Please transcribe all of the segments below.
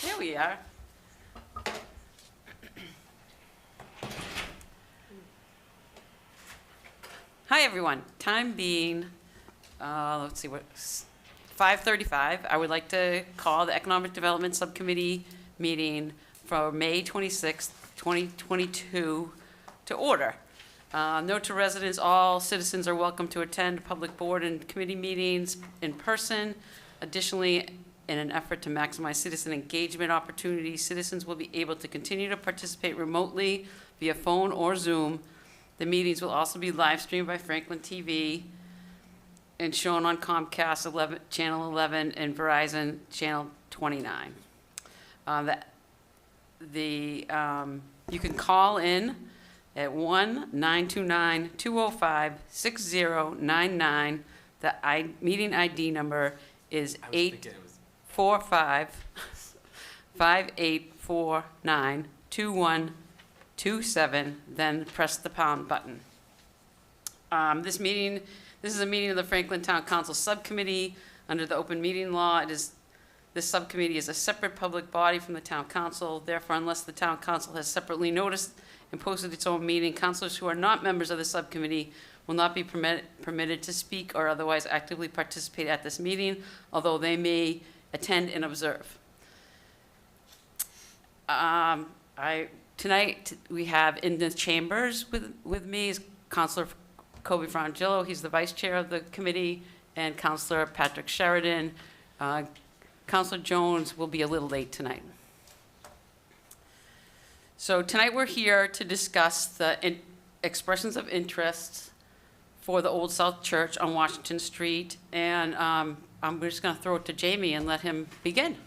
There we are. Hi, everyone. Time being, let's see, 5:35. I would like to call the Economic Development Subcommittee meeting for May 26th, 2022 to order. Note to residents, all citizens are welcome to attend public board and committee meetings in person. Additionally, in an effort to maximize citizen engagement opportunities, citizens will be able to continue to participate remotely via phone or Zoom. The meetings will also be live streamed by Franklin TV and shown on Comcast Channel 11 and Verizon Channel 29. You can call in at 1-929-205-6099. The meeting ID number is 845-5849-2127, then press the pound button. This is a meeting of the Franklin Town Council Subcommittee under the open meeting law. This subcommittee is a separate public body from the Town Council. Therefore, unless the Town Council has separately noticed and posted its own meeting, councilors who are not members of the subcommittee will not be permitted to speak or otherwise actively participate at this meeting, although they may attend and observe. Tonight we have in the chambers with me is Councilor Kobe Frangillo. He's the vice chair of the committee, and Councilor Patrick Sheridan. Councilor Jones will be a little late tonight. So tonight we're here to discuss the expressions of interest for the Old South Church on Washington Street, and I'm just going to throw it to Jamie and let him begin.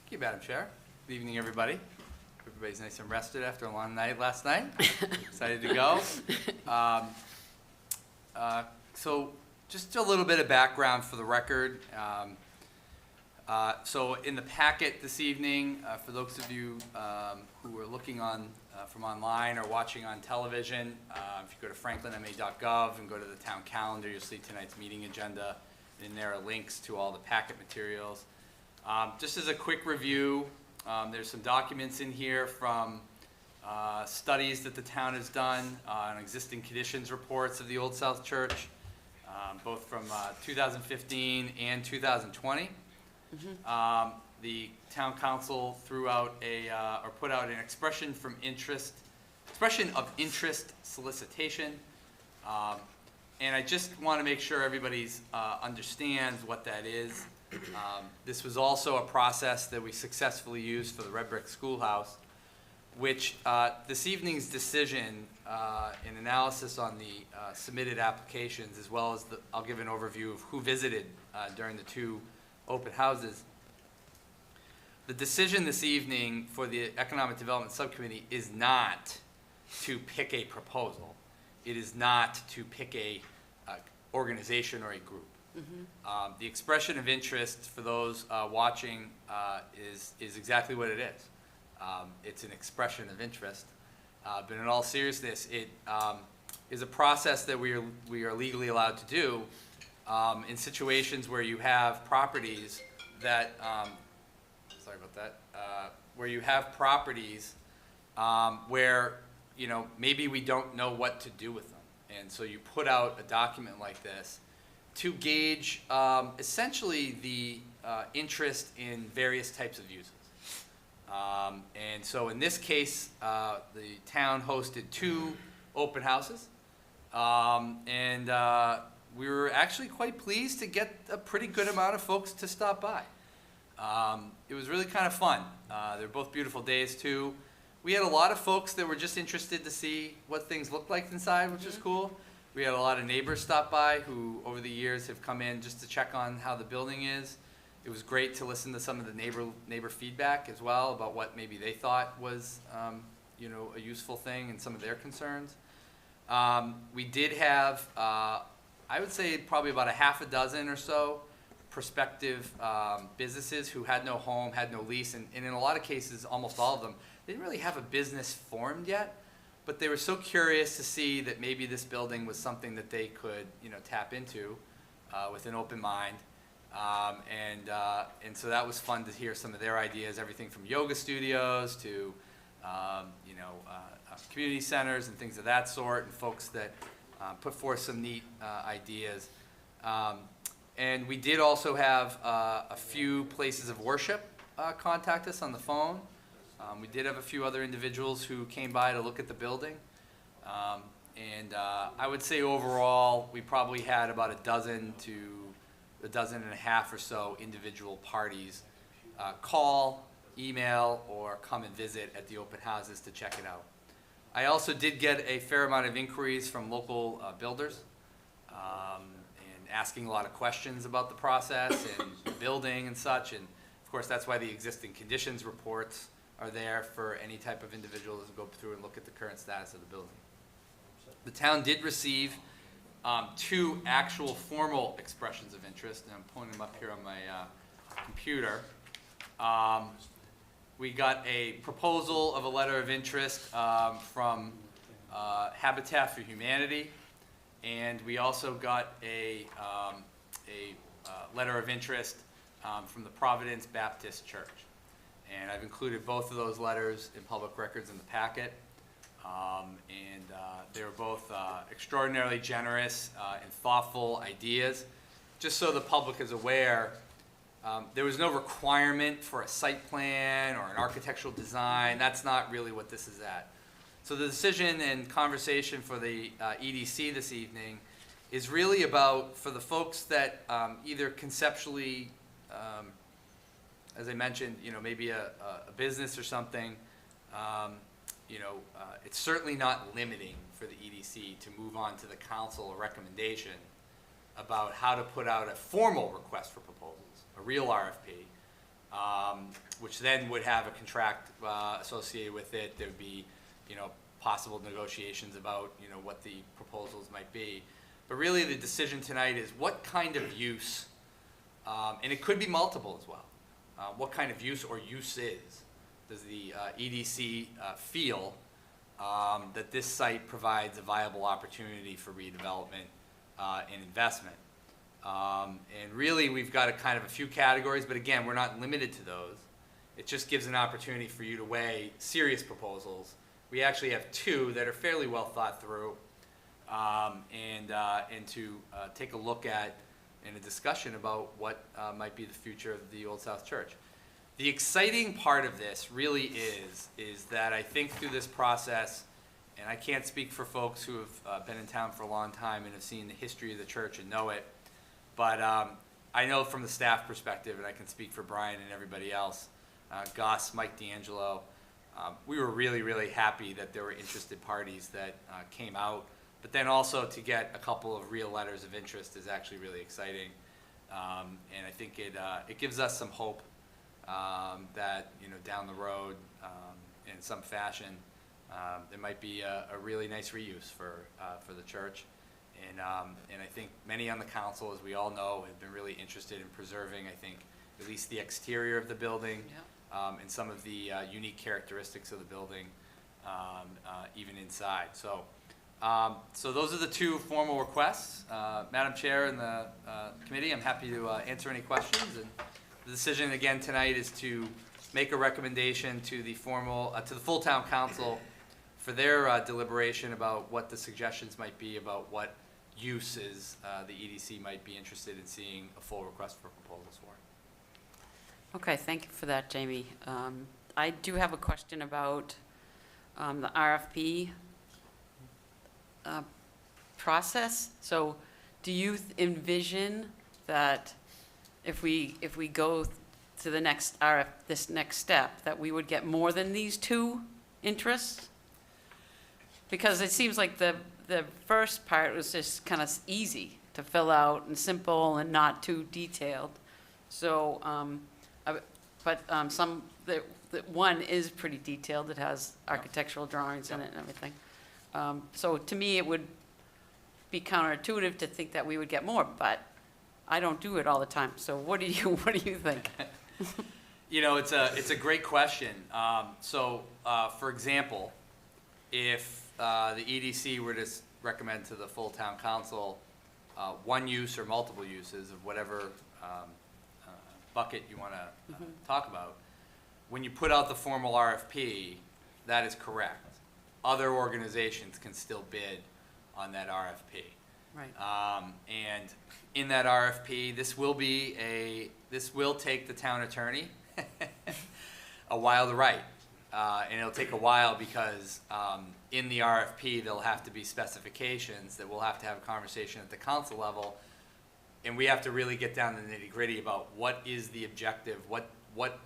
Thank you, Madam Chair. Good evening, everybody. Everybody's nice and rested after a long night last night. Excited to go. So just a little bit of background for the record. So in the packet this evening, for those of you who are looking on from online or watching on television, if you go to franklinma.gov and go to the town calendar, you'll see tonight's meeting agenda, and there are links to all the packet materials. Just as a quick review, there's some documents in here from studies that the town has done on existing conditions reports of the Old South Church, both from 2015 and 2020. Mm-hmm. The town council threw out or put out an expression of interest solicitation, and I just want to make sure everybody's understands what that is. This was also a process that we successfully used for the Red Brick Schoolhouse, which this evening's decision and analysis on the submitted applications, as well as I'll give an overview of who visited during the two open houses. The decision this evening for the Economic Development Subcommittee is not to pick a proposal. It is not to pick a organization or a group. Mm-hmm. The expression of interest for those watching is exactly what it is. It's an expression of interest, but in all seriousness, it is a process that we are legally allowed to do in situations where you have properties that where you have properties where maybe we don't know what to do with them, and so you put out a document like this to gauge essentially the interest in various types of uses. And so in this case, the town hosted two open houses, and we were actually quite pleased to get a pretty good amount of folks to stop by. It was really kind of fun. They're both beautiful days too. We had a lot of folks that were just interested to see what things looked like inside, which is cool. We had a lot of neighbors stop by who over the years have come in just to check on how the building is. It was great to listen to some of the neighbor feedback as well about what maybe they thought was, you know, a useful thing and some of their concerns. We did have, I would say probably about a half a dozen or so prospective businesses who had no home, had no lease, and in a lot of cases, almost all of them, they didn't really have a business formed yet, but they were so curious to see that maybe this building was something that they could, you know, tap into with an open mind. And so that was fun to hear some of their ideas, everything from yoga studios to, you know, community centers and things of that sort, and folks that put forth some neat ideas. And we did also have a few places of worship contact us on the phone. We did have a few other individuals who came by to look at the building. And I would say overall, we probably had about a dozen to a dozen and a half or so individual parties call, email, or come and visit at the open houses to check it out. I also did get a fair amount of inquiries from local builders and asking a lot of questions about the process and the building and such. And of course, that's why the existing conditions reports are there for any type of individual to go through and look at the current status of the building. The town did receive 2 actual formal expressions of interest, and I'm pulling them up here on my computer. We got a proposal of a letter of interest from Habitat for Humanity, and we also got a letter of interest from the Providence Baptist Church. And I've included both of those letters in public records in the packet. They were both extraordinarily generous and thoughtful ideas. Just so the public is aware, there was no requirement for a site plan or an architectural design. That's not really what this is at. So the decision and conversation for the EDC this evening is really about, for the folks that either conceptually, as I mentioned, you know, maybe a business or something, you know, it's certainly not limiting for the EDC to move on to the council a recommendation about how to put out a formal request for proposals, a real RFP, which then would have a contract associated with it. There would be, you know, possible negotiations about, you know, what the proposals might be. But really the decision tonight is what kind of use, and it could be multiple as well, what kind of use or uses does the EDC feel that this site provides a viable opportunity for redevelopment and investment. And really, we've got a kind of a few categories, but again, we're not limited to those. It just gives an opportunity for you to weigh serious proposals. We actually have 2 that are fairly well thought through, and to take a look at and a discussion about what might be the future of the Old South Church. The exciting part of this really is that I think through this process, and I can't speak for folks who have been in town for a long time and have seen the history of the church and know it, but I know from the staff perspective, and I can speak for Brian and everybody else, Gus, Mike D'Angelo, we were really, really happy that there were interested parties that came out, but then also to get a couple of real letters of interest is actually really exciting. And I think it gives us some hope that, you know, down the road, in some fashion, there might be a really nice reuse for the church. And I think many on the council, as we all know, have been really interested in preserving, I think, at least the exterior of the building, and some of the unique characteristics of the building, even inside. So those are the 2 formal requests. Madam Chair and the committee, I'm happy to answer any questions. And the decision again tonight is to make a recommendation to the full town council for their deliberation about what the suggestions might be about what uses the EDC might be interested in seeing a full request for proposals for. Okay, thank you for that, Jamie. I do have a question about the RFP process. So do you envision that if we go to the next this next step, that we would get more than these 2 interests? Because it seems like the first part was just kind of easy to fill out and simple and not too detailed. So, that one is pretty detailed. It has architectural drawings in it and everything. So to me, it would be counterintuitive to think that we would get more, but I don't do it all the time. So what do you think? You know, it's a great question. For example, if the EDC were to recommend to the full town council one use or multiple uses of whatever bucket you want to talk about, when you put out the formal RFP, that is correct. Other organizations can still bid on that RFP. Right. And in that RFP, this will take the town attorney a while to write. And it'll take a while because in the RFP, there'll have to be specifications that we'll have to have a conversation at the council level. And we have to really get down to the nitty gritty about what is the objective, what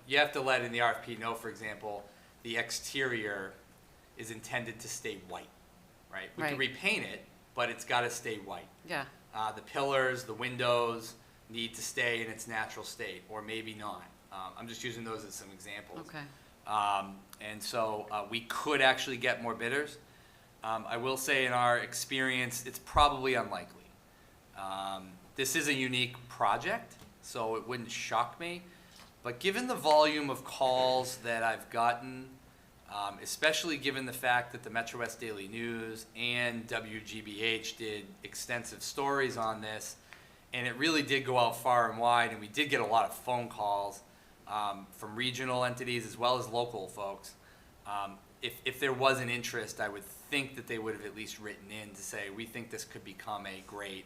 you have to let in the RFP know, for example, the exterior is intended to stay white, right? We can Right. repaint it, but it's got to stay white. Yeah. The pillars, the windows need to stay in its natural state, or maybe not. I'm just using those as some examples. Okay. And so we could actually get more bidders. I will say in our experience, it's probably unlikely. This is a unique project, so it wouldn't shock me. But given the volume of calls that I've gotten, especially given the fact that the Metro West Daily News and WGBH did extensive stories on this, and it really did go out far and wide, and we did get a lot of phone calls from regional entities as well as local folks. If there was an interest, I would think that they would have at least written in to say, we think this could become a great,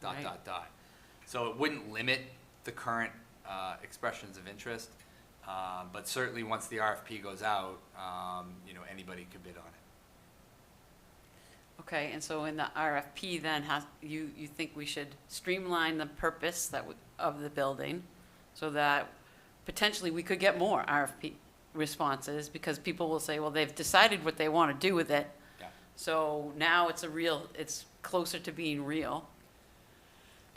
Right. So it wouldn't limit the current expressions of interest, but certainly once the RFP goes out, anybody could bid on it. Okay, and so in the RFP then, you think we should streamline the purpose of the building so that potentially we could get more RFP responses because people will say, well, they've decided what they want to do with it. Yeah. So now it's closer to being real.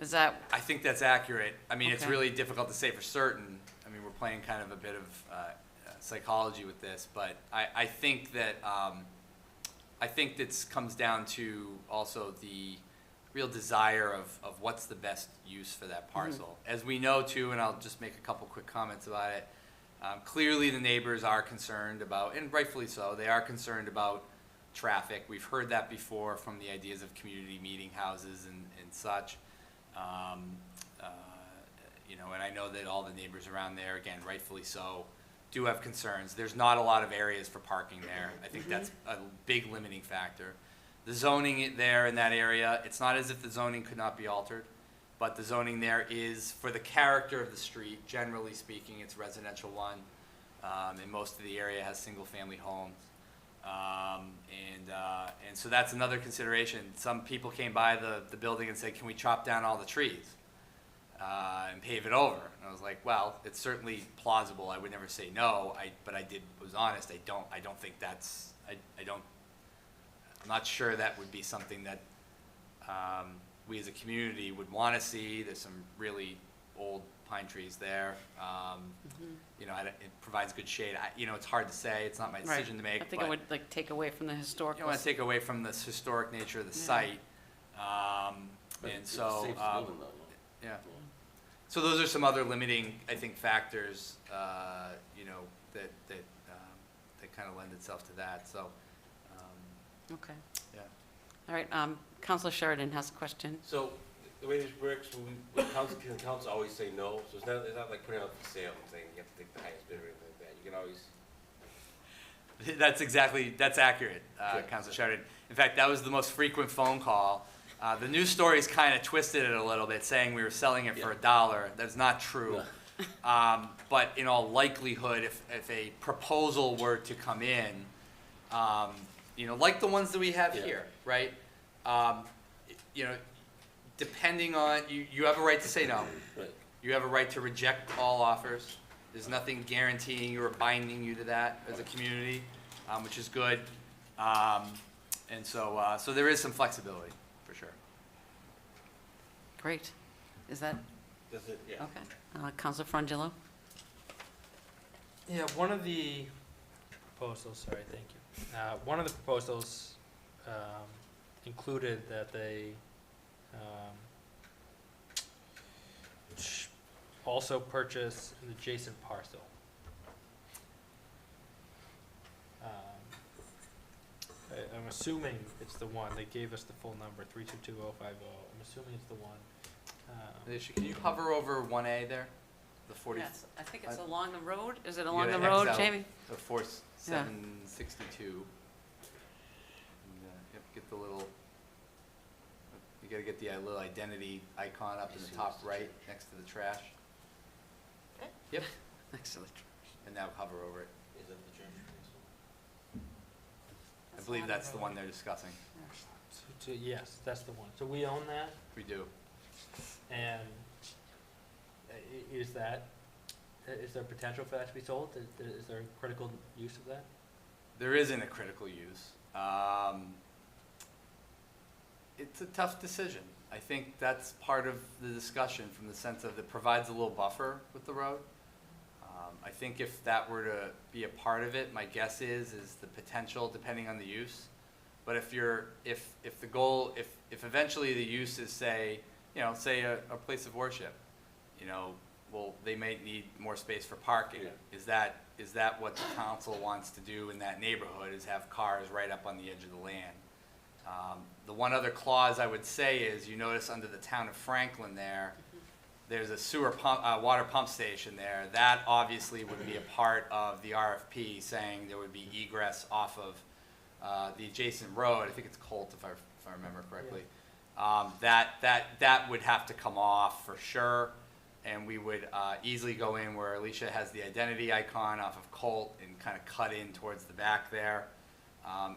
Is that, I think that's accurate. I mean, it's Okay. really difficult to say for certain. I mean, we're playing kind of a bit of psychology with this, but I think that this comes down to also the real desire of what's the best use for that parcel. As we know too, and I'll just make a couple quick comments about it, clearly the neighbors are concerned about, and rightfully so, they are concerned about traffic. We've heard that before from the ideas of community meeting houses and such. And I know that all the neighbors around there, again, rightfully so, do have concerns. There's not a lot of areas for parking there. I think that's a big limiting factor. The zoning there in that area, it's not as if the zoning could not be altered, but the zoning there is, for the character of the street, generally speaking, it's residential one, and most of the area has single-family homes. And so that's another consideration. Some people came by the building and said, can we chop down all the trees and pave it over? And I was like, well, it's certainly plausible. I would never say no, but I was honest. I don't think that's, I'm not sure that would be something that we as a community would want to see. There's some really old pine trees there. It provides good shade. It's hard to say. It's not my decision to make. I think it would take away from the historical. You want to take away from the historic nature of the site. And so, yeah. So those are some other limiting, I think, factors, that kind of lend itself to that. So, Okay. yeah. All right, Councilor Sheridan has a question. So, the way this works, when council always say no, so it's not like putting out for sale and saying you have to take the highest bidder or anything like that. You can always. That's accurate, Councilor Sheridan. In fact, that was the most frequent phone call. The news stories kind of twisted it a little bit, saying we were selling it for $1. That's not true. But in all likelihood, if a proposal were to come in, like the ones that we have here, right? Depending on, you have a right to say no. Right. You have a right to reject all offers. There's nothing guaranteeing you or binding you to that as a community, which is good. And so there is some flexibility, for sure. Great. Is that, That's it, yeah. Okay. Counselor Frangillo? Yeah, one of the proposals, sorry, thank you. One of the proposals included that they also purchase an adjacent parcel. I'm assuming it's the one, they gave us the full number, 322-050, I'm assuming it's the one. Alicia, can you hover over 1A there? The 40, Yes, I think it's along the road. Is it You along gotta the road, X out Jamie? the 4762. And, yep, get the little, you gotta get the little identity icon up in the top right, next to the trash. Yep, Excellent. and now hover over it. Is that the church? I believe that's the one they're discussing. Yes, that's the one. So we own that, We do. and is there potential for that to be sold? Is there a critical use of that? There isn't a critical use. It's a tough decision. I think that's part of the discussion from the sense of it provides a little buffer with the road. I think if that were to be a part of it, my guess is the potential, depending on the use. But if the goal, if eventually the use is say a place of worship, well, they may need more space for parking. Yeah. Is that what the council wants to do in that neighborhood, is have cars right up on the edge of the land? The one other clause I would say is, you notice under the town of Franklin there's a water pump station there. That obviously would be a part of the RFP, saying there would be egress off of the adjacent road. I think it's Colt, if I remember correctly. That would have to come off for sure, and we would easily go in where Alicia has the identity icon off of Colt and kind of cut in towards the back there.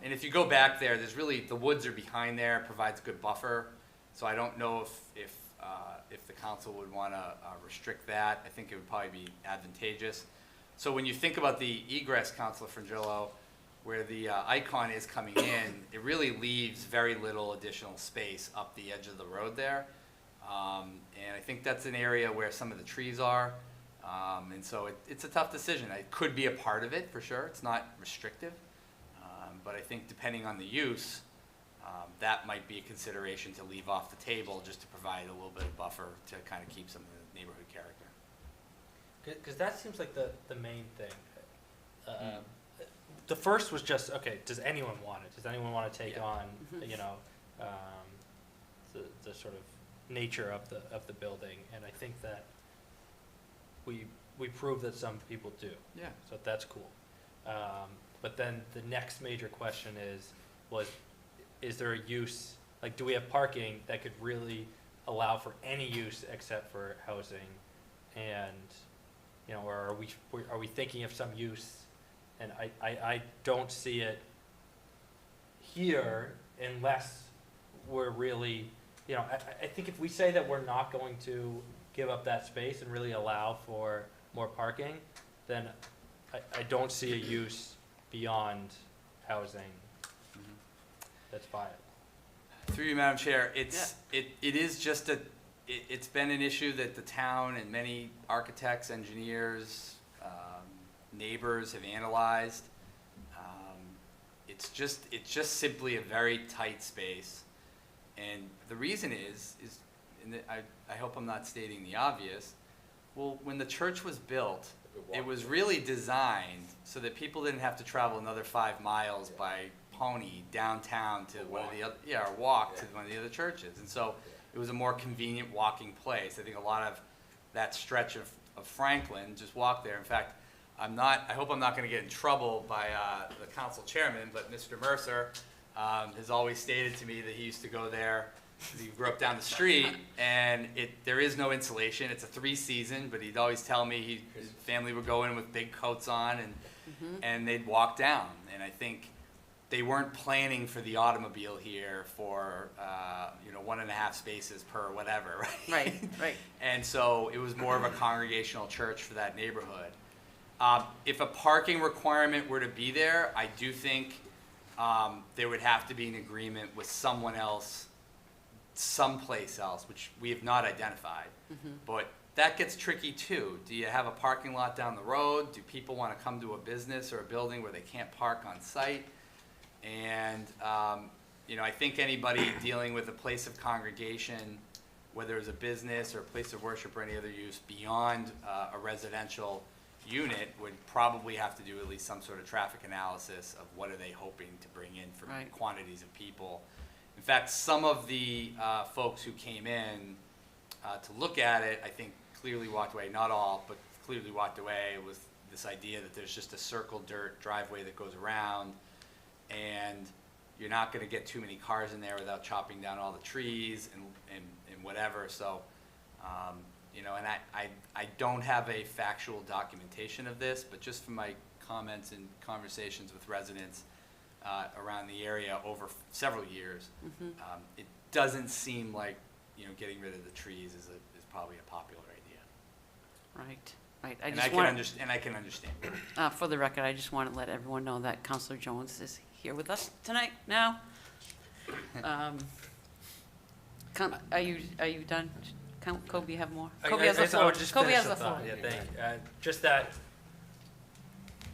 And if you go back there, the woods are behind there, provides good buffer. So I don't know if the council would want to restrict that. I think it would probably be advantageous. So when you think about the egress, Councilor Frangillo, where the icon is coming in, it really leaves very little additional space up the edge of the road there. And I think that's an area where some of the trees are. And so it's a tough decision. It could be a part of it, for sure. It's not restrictive. But I think depending on the use, that might be a consideration to leave off the table, just to provide a little bit of buffer to kind of keep some of the neighborhood character. Because that seems like the main thing. The first was just, okay, does anyone want it? Does anyone want to take Yeah. on, the sort of nature of the building? And I think that we proved that some people do. Yeah. So that's cool. But then the next major question is there a use, like, do we have parking that could really allow for any use except for housing? And, or are we thinking of some use? And I don't see it here unless we're really, I think if we say that we're not going to give up that space and really allow for more parking, then I don't see a use beyond housing that's viable. Through you, Madam Chair, it is just it's been an issue that the town and many architects, engineers, neighbors have analyzed. It's just simply a very tight space, and the reason is, and I hope I'm not stating the obvious. Well, when the church was built, it was really designed so that people didn't have to travel another 5 miles by pony downtown to one of the other, or walk to one of the other churches. And so it was a more convenient walking place. I think a lot of that stretch of Franklin, just walk there. In fact, I hope I'm not going to get in trouble by the council chairman, but Mr. Mercer has always stated to me that he used to go there. He grew up down the street, and there is no insulation. It's a 3-season, but he'd always tell me his family would go in with big coats on, and they'd walk down. And I think they weren't planning for the automobile here for 1.5 spaces per whatever, right? Right. And so it was more of a congregational church for that neighborhood. If a parking requirement were to be there, I do think there would have to be an agreement with someone else, someplace else, which we have not identified. But that gets tricky too. Do you have a parking lot down the road? Do people want to come to a business or a building where they can't park on site? And, I think anybody dealing with a place of congregation, whether it's a business or a place of worship or any other use beyond a residential unit, would probably have to do at least some sort of traffic analysis of what are they hoping to bring in for Right. quantities of people. In fact, some of the folks who came in to look at it, I think clearly walked away, not all, but clearly walked away with this idea that there's just a circle dirt driveway that goes around, and you're not gonna get too many cars in there without chopping down all the trees and whatever, so, and I don't have a factual documentation of this, but just from my comments and conversations with residents around the area over several years, it doesn't seem like, getting rid of the trees is probably a popular idea. Right. I And just I can want, understand. for the record, I just want to let everyone know that Counselor Jones is here with us tonight now. Are you done? Kobe, you have more? Kobe has the I floor. would just Kobe finish has the the thought. floor. Yeah, thank you. Just that,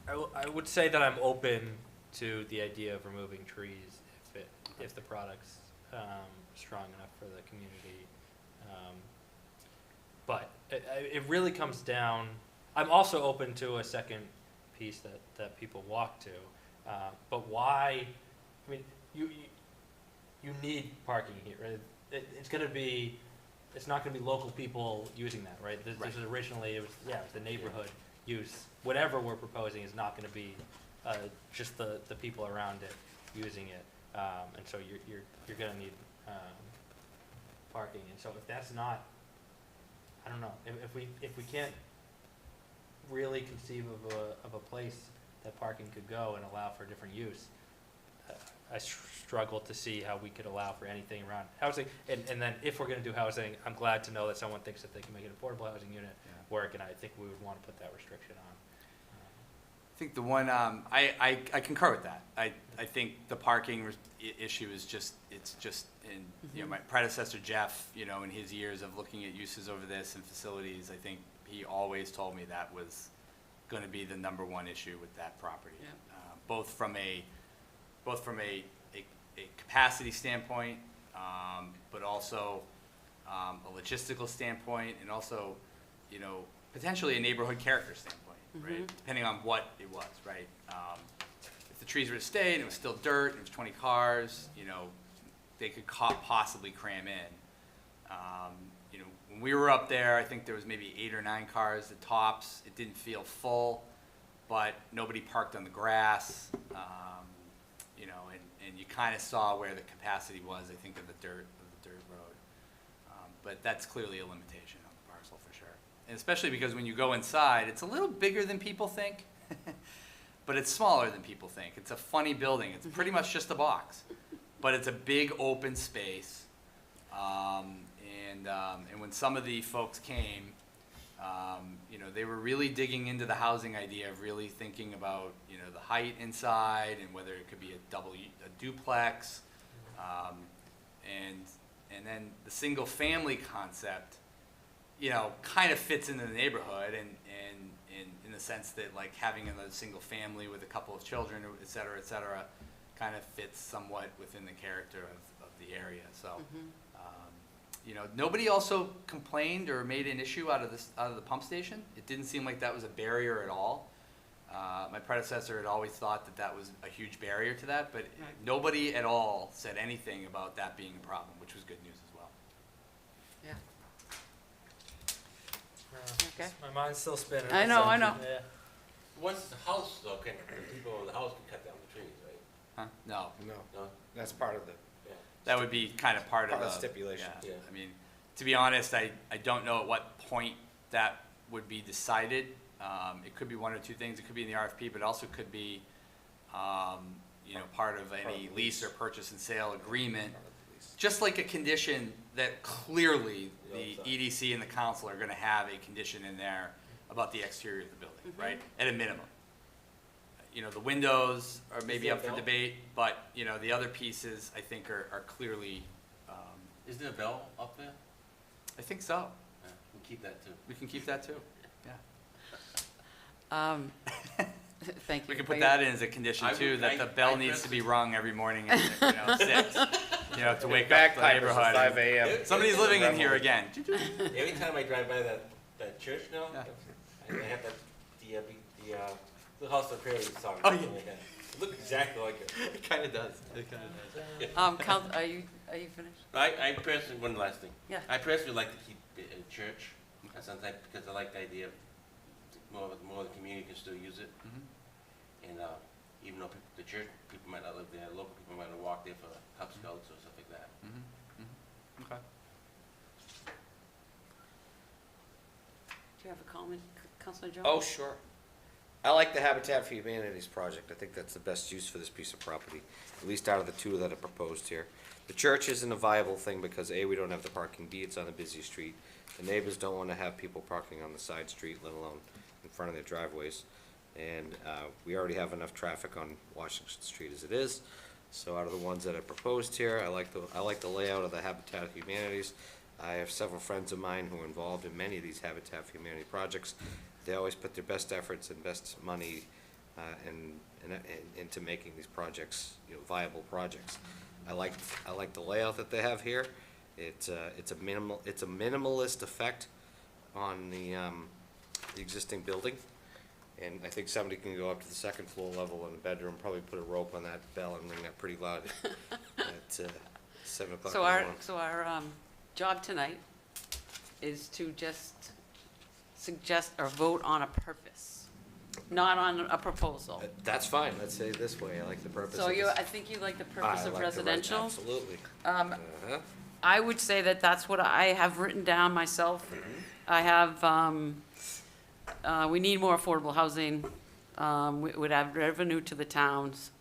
I would say that I'm open to the idea of removing trees if the product's strong enough for the community. But it really comes down, I'm also open to a second piece that people walk to. But why, I mean, you need parking here, right? It's not gonna be local people using that, right? This is originally, it was the neighborhood use. Whatever we're proposing is not gonna be, just the people around it using it. And so you're gonna need, parking. And so if that's not, I don't know, if we can't really conceive of a place that parking could go and allow for different use, I struggle to see how we could allow for anything around housing. And then if we're gonna do housing, I'm glad to know that someone thinks that they can make an affordable housing unit work, and I think we would wanna put that restriction on. I think the one, I concur with that. I think the parking issue is just, my predecessor Jeff, in his years of looking at uses over this and facilities, I think he always told me that was gonna be the number one issue with that property. Yeah. Both from a capacity standpoint, but also a logistical standpoint, and also, potentially a neighborhood character standpoint, right? Depending on what it was, right? If the trees were to stay and it was still dirt and it was 20 cars, they could possibly cram in. When we were up there, I think there was maybe 8 or 9 cars at tops. It didn't feel full, but nobody parked on the grass. And you kind of saw where the capacity was, I think, of the dirt road. But that's clearly a limitation on the parcel for sure. And especially because when you go inside, it's a little bigger than people think, but it's smaller than people think. It's a funny building. It's pretty much just a box, but it's a big open space. And when some of the folks came, they were really digging into the housing idea of really thinking about, the height inside and whether it could be a duplex. And then the single family concept, kind of fits into the neighborhood and in the sense that like having a single family with a couple of children, et cetera, kind of fits somewhat within the character of the area. So, nobody also complained or made an issue out of the pump station. It didn't seem like that was a barrier at all. My predecessor had always thought that was a huge barrier to that, but nobody at all said anything about that being a problem, which was good news as well. Yeah. Okay. Okay. My mind's still spinning. I know. Yeah. Once the house, though, the people in the house can cut down the trees, right? Huh? No, No, No? that's part of the, Yeah. that would be kind of part of Part of the the stipulation. Yeah. Yeah. I mean, to be honest, I don't know at what point that would be decided. It could be one or two things. It could be in the RFP, but it also could be, part of any the lease lease. or purchase and sale agreement. part of the lease. Just like a condition that clearly Yeah, the so- EDC and the council are gonna have a condition in there about the exterior of the building, right? At a minimum. The windows are maybe there up a for bell? debate, but, the other pieces, I think, are clearly, Isn't there a bell up there? I think so. Yeah. keep that too. We can keep that too, yeah. Thank you. We can put that in as a condition I too, would- that the I bell needs to be personally- rung every morning at, 6, to wake up the Bagpipers at neighborhood. 5 a.m. Somebody's living in here again. Every time I drive by that church now, Yeah. I have the House of Prairie song. Oh, yeah. Like that. It looks exactly like it. It kinda does, it kinda does. Are you finished? I personally, one last thing. Yeah. I personally like to keep it in church, sometimes because I like the idea of more of the community can still use it. Mhm. And even though the church people might not live there, local people might not walk there for Cub Scouts or stuff like that. Mhm. Mhm. Okay. Do you have a comment, Councilor Jones? Oh, sure. I like the Habitat for Humanity's project. I think that's the best use for this piece of property, at least out of the two that are proposed here. The church isn't a viable thing because A, we don't have the parking, B, it's on a busy street. The neighbors don't want to have people parking on the side street, let alone in front of their driveways. And we already have enough traffic on Washington Street as it is. So out of the ones that are proposed here, I like the layout of the Habitat for Humanities. I have several friends of mine who are involved in many of these Habitat for Humanity projects. They always put their best efforts and best money into making these projects, viable projects. I like the layout that they have here. It's a minimalist effect on the existing building. And I think somebody can go up to the second floor level in the bedroom, probably put a rope on that bell and ring that pretty loud at 7 o'clock in the morning. So our job tonight is to just suggest or vote on a purpose, not on a proposal. That's fine, let's say it this way, I like the purpose So of this. I think you like the purpose I of like the residential. Absolutely. Um, I would say that that's what I have written down myself. I have, we need more affordable housing. We would add revenue to the towns,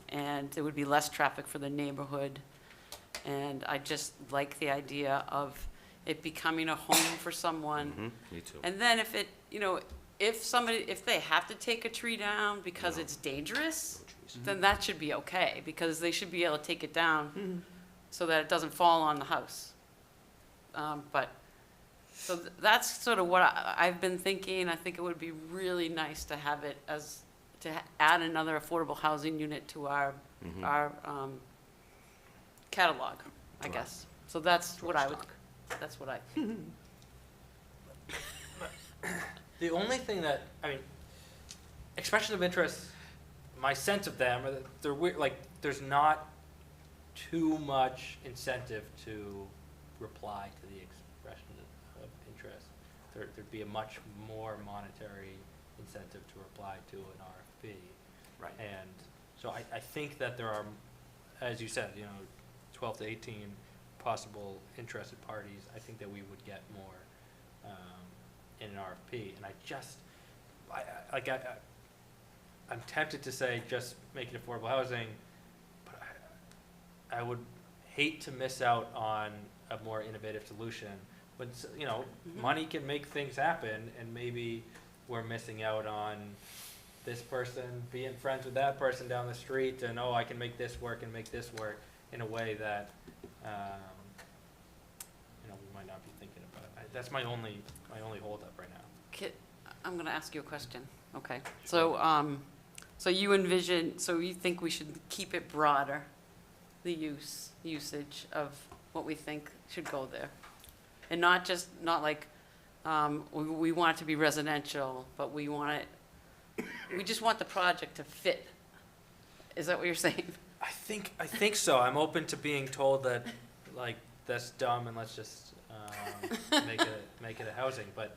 and there would be less traffic for the neighborhood. And I just like the idea of it becoming a home for someone. Me too. And then if it, if they have to take a tree down because it's dangerous, then that should be okay, because they should be able to take it down so that it doesn't fall on the house. So that's sort of what I've been thinking. I think it would be really nice to have it to add another affordable housing unit to our catalog, I guess. So that's what I would, The only thing that, expression of interest, my sense of them, are that they're weird, like, there's not too much incentive to reply to the expression of interest. There'd be a much more monetary incentive to reply to an RFP. Right. And so I think that there are, as you said, 12 to 18 possible interested parties. I think that we would get more in an RFP. And I'm tempted to say just make it affordable housing, but I would hate to miss out on a more innovative solution. But, money can make things happen, and maybe we're missing out on this person being friends with that person down the street, and, I can make this work and make this work in a way that, we might not be thinking about. That's my only holdup right now. I'm gonna ask you a question, okay? So, so you think we should keep it broader, the usage of what we think should go there? And not like, we want it to be residential, but we just want the project to fit. Is that what you're saying? I think so. I'm open to being told that, like, that's dumb and let's just make it a housing. But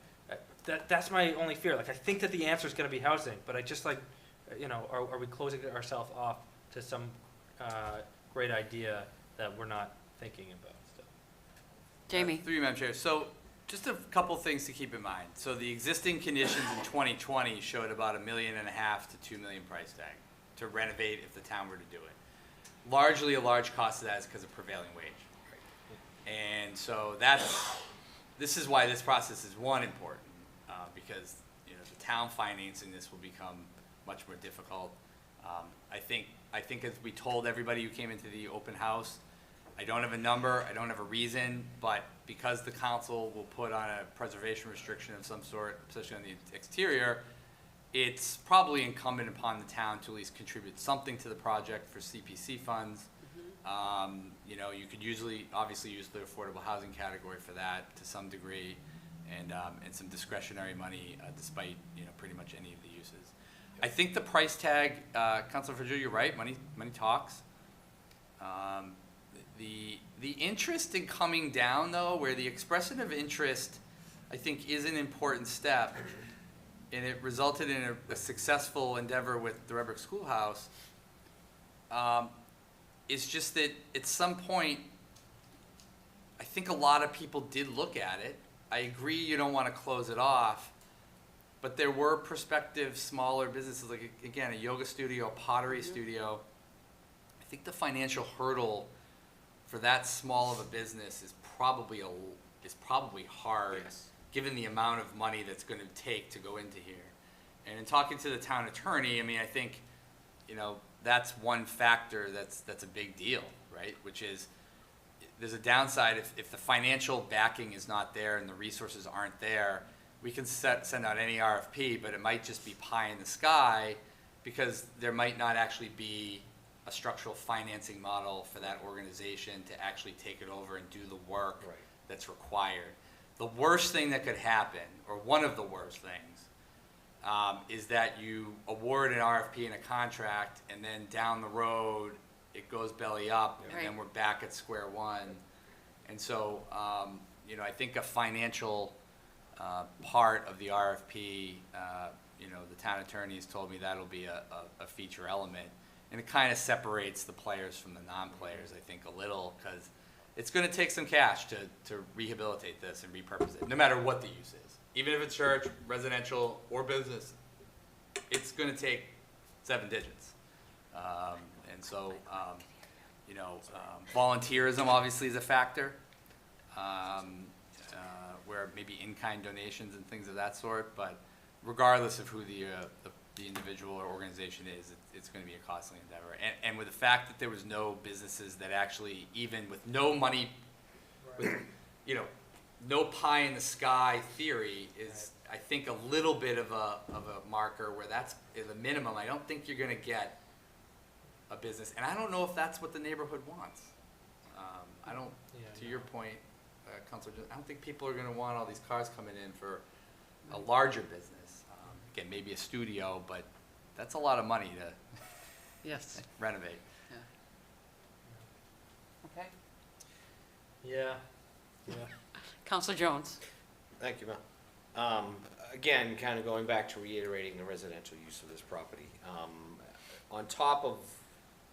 that's my only fear. Like, I think that the answer is going to be housing, but I just are we closing ourselves off to some great idea that we're not thinking about still? Jamie? Through you, Madam Chair. So just a couple things to keep in mind. So the existing conditions in 2020 showed about $1.5 million to $2 million price tag to renovate if the town were to do it. Largely, a large cost of that is because of prevailing wage. And so this is why this process is important, because the town financing this will become much more difficult. I think as we told everybody who came into the open house, I don't have a number, I don't have a reason, but because the council will put on a preservation restriction of some sort, especially on the exterior, it's probably incumbent upon the town to at least contribute something to the project for CPC funds. You know, you could obviously use the affordable housing category for that to some degree, and some discretionary money, despite, you know, pretty much any of the uses. I think the price tag, Councilor Fajou, you're right, money talks. The interest in coming down, though, where the expression of interest, I think, is an important step, and it resulted in a successful endeavor with the Red Brick Schoolhouse, is just that at some point, I think a lot of people did look at it. I agree you don't want to close it off, but there were prospective smaller businesses, like, again, a yoga studio, a pottery studio. I think the financial hurdle for that small of a business is probably hard, Yes. given the amount of money that's going to take to go into here. And in talking to the town attorney, I mean, I think, you know, that's one factor that's a big deal, right? Which is, there's a downside if the financial backing is not there and the resources aren't there. We can send out any RFP, but it might just be pie in the sky, because there might not actually be a structural financing model for that organization to actually take it over and do the work Right. that's required. The worst thing that could happen, or one of the worst things, is that you award an RFP and a contract, and then down the road, it goes belly up, and then Right. we're back at square one. And so, you know, I think a financial part of the RFP, you know, the town attorney has told me that'll be a feature element. And it kind of separates the players from the non-players, I think, a little, because it's going to take some cash to rehabilitate this and repurpose it, no matter what the use is. Even if it's church, residential, or business, it's going to take 7 digits. And so, you know, volunteerism obviously is a factor, where maybe in-kind donations and things of that sort, but regardless of who the individual or organization is, it's going to be a costly endeavor. And with the fact that there was no businesses that actually, even with no money, with, you know, no pie in the sky theory is, I think, a little bit of a marker where that's the minimum. I don't think you're going to get a business, and I don't know if that's what the neighborhood wants. I don't, to your point, Councilor, I don't think people are going to want all these cars coming in for a larger business. Again, maybe a studio, but that's a lot of money to Yes. renovate. Okay. Yeah, yeah. Counselor Jones? Thank you, Mel. Again, kind of going back to reiterating the residential use of this property. On top of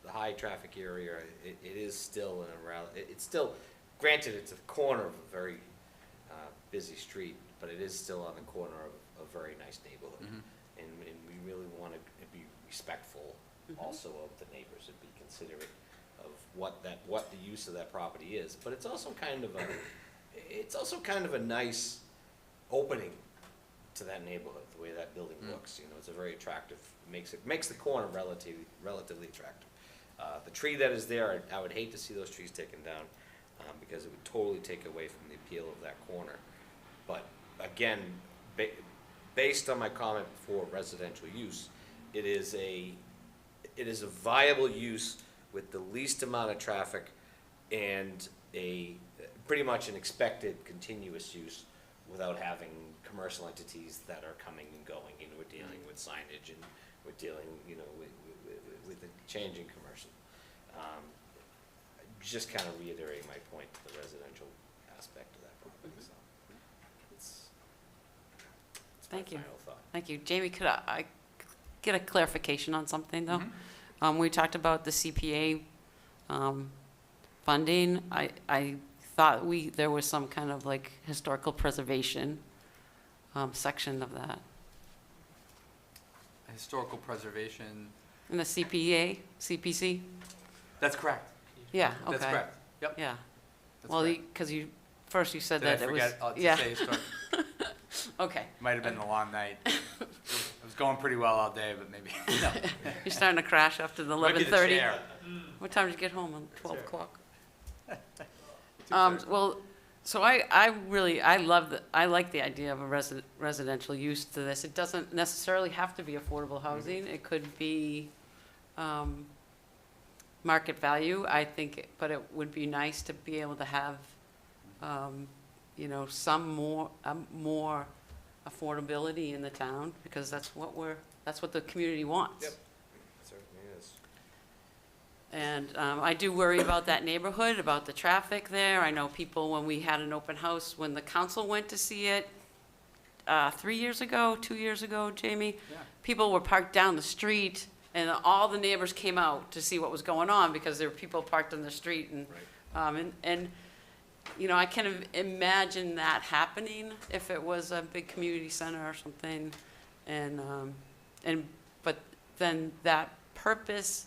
the high traffic area, it is still it's still, granted, it's a corner of a very busy street, but it is still on the corner of a very nice neighborhood. Mhm. And we really want to be respectful also of the neighbors and be considerate of what the use of that property is. But it's also kind of a nice opening to that neighborhood, the way that building looks. You know, it's a very attractive, makes the corner relatively attractive. The tree that is there, I would hate to see those trees taken down, because it would totally take away from the appeal of that corner. But again, based on my comment before, residential use, it is a viable use with the least amount of traffic and pretty much an expected continuous use without having commercial entities that are coming and going. You know, we're dealing with signage, and we're dealing, you know, with the changing commercial. Just kind of reiterating my point to the residential aspect of that property, so. It's my Thank you. final thought. Thank you. Jamie, could I get a clarification on something, though? Mhm. We talked about the CPA funding. I thought there was some kind of like historical preservation section of that. Historical preservation, In the CPC? that's correct. Yeah, okay. That's correct. Yep. Yeah. That's Well, correct. because first you said Did I that it was. forget to Yeah, say historic? okay. Might have been a long night. It was going pretty well all day, but maybe, no. You're starting to crash after the Might be the 11:30. chair. What time did you get home? On 12 o'clock? I Well, so I really, I like the idea of a residential use to this. It doesn't necessarily have to be affordable housing. It could be, market value, I think, but it would be nice to be able to have, some more affordability in the town, because that's what the community wants. Yep. Certainly is. And I do worry about that neighborhood, about the traffic there. I know people, when we had an open house, when the council went to see it 2 years ago, Jamie, Yeah. people were parked down the street, and all the neighbors came out to see what was going on, because there were people parked on the street, and, I can imagine that happening if it was a big community center or something, but then that purpose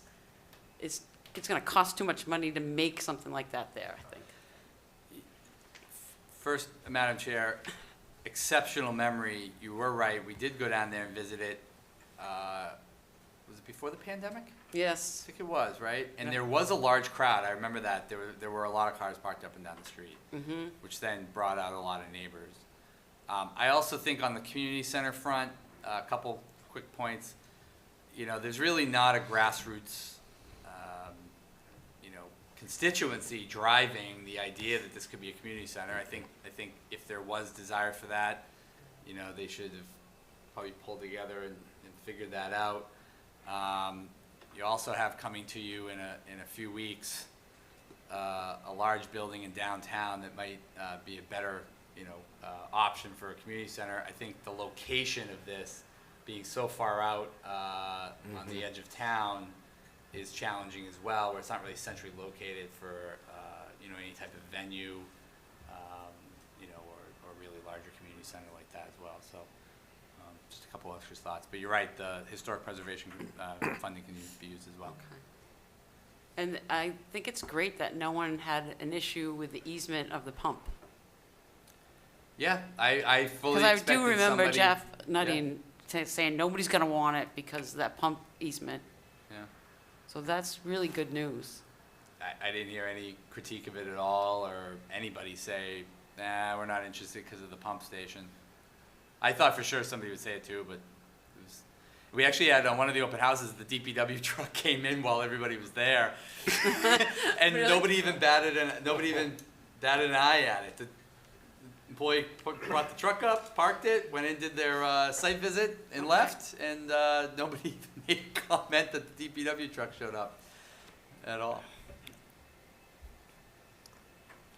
it's gonna cost too much money to make something like that there, I think. First, Madam Chair, exceptional memory. You were right. We did go down there and visit it. Was it before the pandemic? I Yes, think it was, right? And there was a large crowd. I remember that. There were a lot of cars parked up and down the street, which then brought out a lot of neighbors. I also think on the community center front, a couple quick points. There's really not a grassroots constituency driving the idea that this could be a community center. I think if there was desire for that, they should have probably pulled together and figured that out. You also have coming to you in a few weeks a large building in downtown that might be a better option for a community center. I think the location of this being so far out on the edge of town is challenging as well, where it's not really centrally located for any type of venue, or really larger community center like that as well. So just a couple extra thoughts, but you're right, the historic preservation funding can be used as well. and I think it's great that no one had an issue with the easement of the pump. Yeah, I fully Because I expected do remember somebody- Jeff Nutting saying nobody's gonna want it because of that pump easement. Yeah. So that's really good news. I didn't hear any critique of it at all, or anybody say, nah, we're not interested because of the pump station. I thought for sure somebody would say it too, but we actually had on one of the open houses, the DPW truck came in while everybody was there. And Really? nobody even batted an eye at it. The employee brought the truck up, parked it, went in, did their site visit, and left, and nobody even made a comment that the DPW truck showed up at all.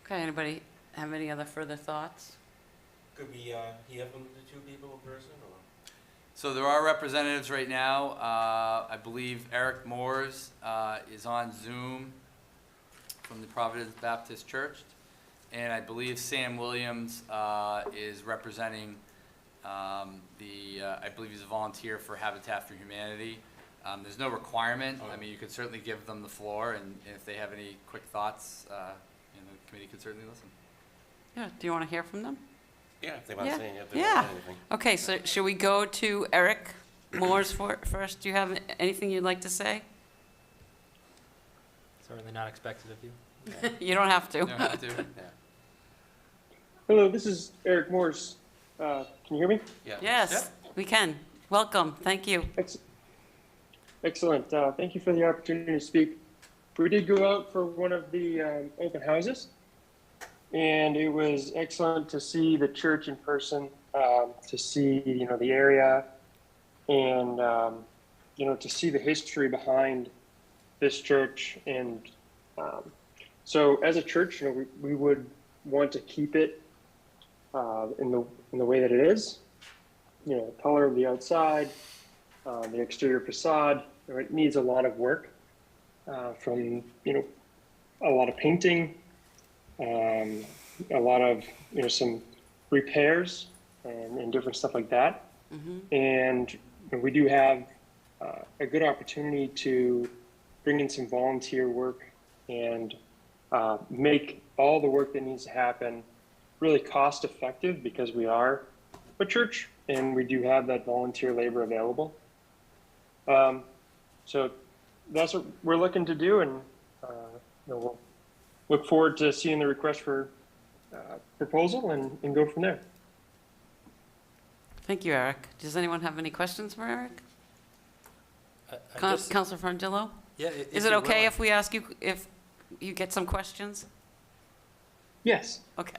Okay, anybody have any other further thoughts? Could we hear from the two people in person, or? So there are representatives right now. I believe Eric Moores is on Zoom from the Providence Baptist Church. And I believe Sam Williams is representing I believe he's a volunteer for Habitat for Humanity. There's no requirement. I mean, you could certainly give them the floor, and if they have any quick thoughts, the committee could certainly listen. Yeah, do you want to hear from them? Yeah, if they want Yeah. to say, if they Yeah. want to say anything. Okay, so should we go to Eric Moores first? Do you have anything you'd like to say? Certainly not expected of you. You don't have to. You don't have to. Yeah. Hello, this is Eric Morse. Can you hear me? Yeah. Yes, we can. Welcome, thank you. Excellent. Thank you for the opportunity to speak. We did go out for one of the open houses, and it was excellent to see the church in person, to see the area, and to see the history behind this church. And so, as a church, we would want to keep it in the way that it is. The color of the outside, the exterior facade. It needs a lot of work, from a lot of painting, a lot of some repairs and different stuff like that. And we do have a good opportunity to bring in some volunteer work and make all the work that needs to happen really cost effective, because we are a church and we do have that volunteer labor available. So that's what we're looking to do, and we'll look forward to seeing the request for proposal and go from there. Thank you, Eric. Does anyone have any questions for Eric? I Coun- just- Counselor Frangillo? Yeah. Is it okay if we ask you, if you get some questions? Yes. Okay.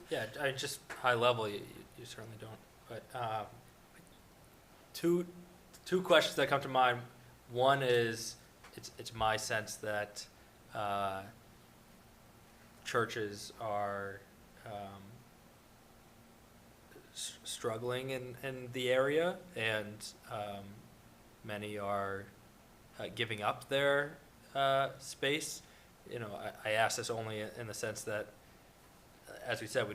Yeah, I just high level, you certainly don't. But two questions that come to mind. One is, it's my sense that churches are struggling in the area, and many are giving up their space. You know, I ask this only in the sense that, as we said, we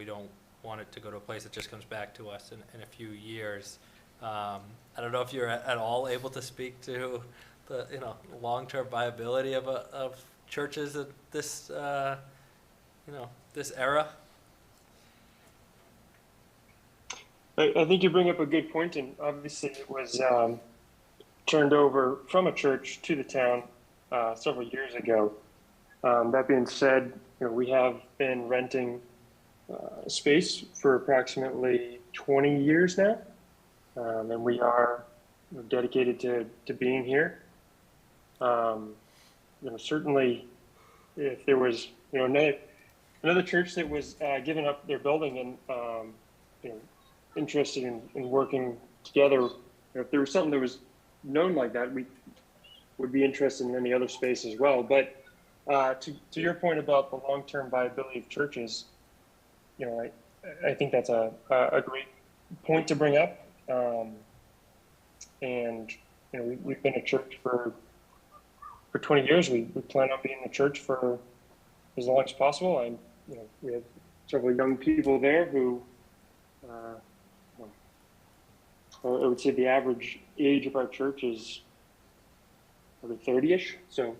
don't want it to go to a place that just comes back to us in a few years. I don't know if you're at all able to speak to the long-term viability of churches at this this era. I think you bring up a good point, and obviously it was turned over from a church to the town several years ago. That being said, we have been renting space for approximately 20 years now, and we are dedicated to being here. Certainly, if there was another church that was giving up their building and interested in working together, if there was something that was known like that, we would be interested in any other space as well. But to your point about the long-term viability of churches, I think that's a great point to bring up. And we've been a church for 20 years. We plan on being a church for as long as possible. And we have several young people there who, I would say the average age of our church is probably 30-ish. So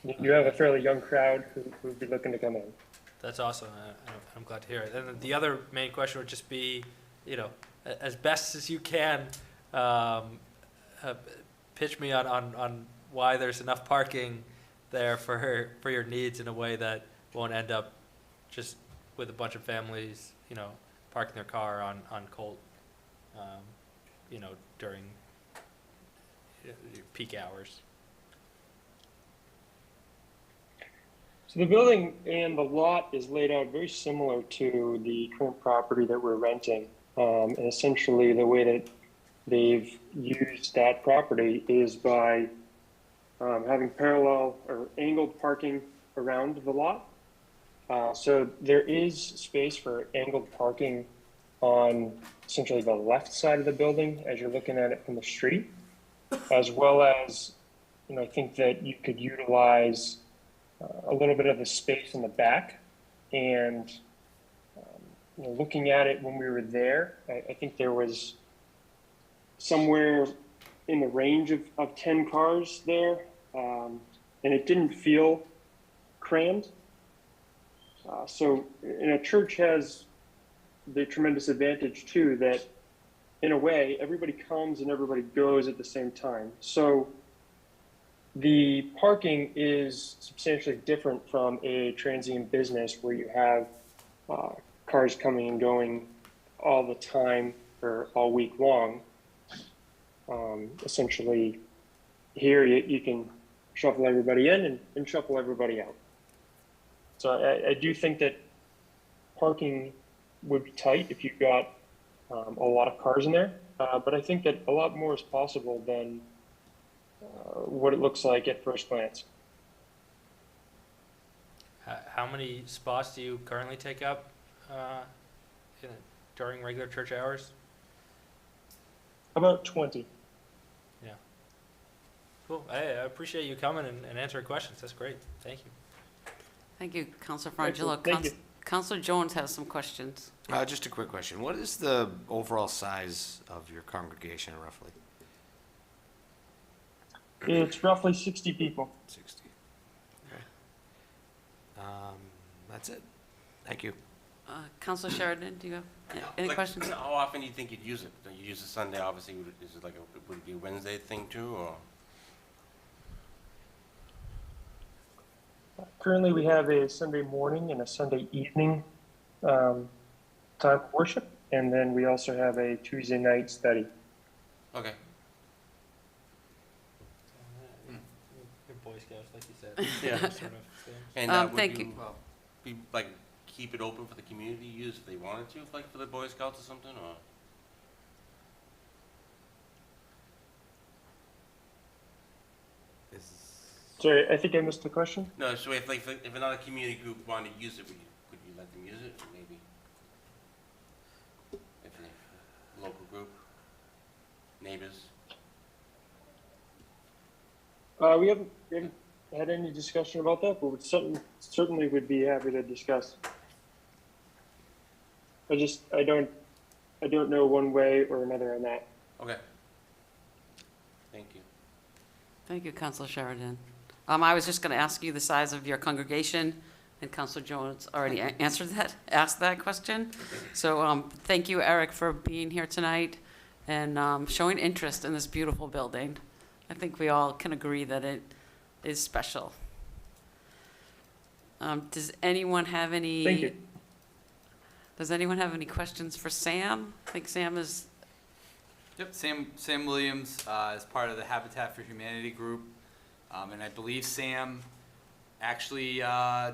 you have a fairly young crowd who would be looking to come in. That's awesome. I'm glad to hear it. And then the other main question would just be, as best as you can, pitch me on why there's enough parking there for your needs in a way that won't end up just with a bunch of families, parking their car on Colt, during peak hours. So the building and the lot is laid out very similar to the current property that we're renting. And essentially the way that they've used that property is by having parallel or angled parking around the lot. So there is space for angled parking on essentially the left side of the building as you're looking at it from the street, as well as, I think that you could utilize a little bit of the space in the back. And looking at it when we were there, I think there was somewhere in the range of 10 cars there, and it didn't feel crammed. So, a church has the tremendous advantage too that, in a way, everybody comes and everybody goes at the same time. So the parking is substantially different from a transient business where you have cars coming and going all the time or all week long. Essentially, here you can shuffle everybody in and shuffle everybody out. So I do think that parking would be tight if you've got a lot of cars in there, but I think that a lot more is possible than what it looks like at first glance. How many spots do you currently take up during regular church hours? About 20. Yeah. Cool. I appreciate you coming and answering questions. That's great. Thank you. Thank you, Counselor Frangillo. Thank you. Counselor Jones has some questions. Just a quick question. What is the overall size of your congregation roughly? It's roughly 60 people. 60. Okay. That's it. Thank you. Counselor Sheridan, do you have any Like, questions? How often do you think you'd use it? Do you use it Sunday, obviously, is it would it be a Wednesday thing too, or? Currently, we have a Sunday morning and a Sunday evening time of worship, and then we also have a Tuesday night study. Okay. Your Boy Scouts, like you said. Yeah. Sort of thing. And would thank you you. be like keep it open for the community to use if they wanted to, like for the Boy Scouts or something, or? Sorry, I think I missed the question. No, so if another community group wanted to use it, could you let them use it, or maybe? If a local group, neighbors? We haven't had any discussion about that, but certainly would be happy to discuss. I don't know one way or another on that. Okay. Thank you. Thank you, Counselor Sheridan. I was just going to ask you the size of your congregation, and Counselor Jones already asked that question. So thank you, Eric, for being here tonight and showing interest in this beautiful building. I think we all can agree that it is special. Does anyone have any? Thank you. Does anyone have any questions for Sam? I think Sam is. Yep, Sam Williams is part of the Habitat for Humanity group. And I believe Sam actually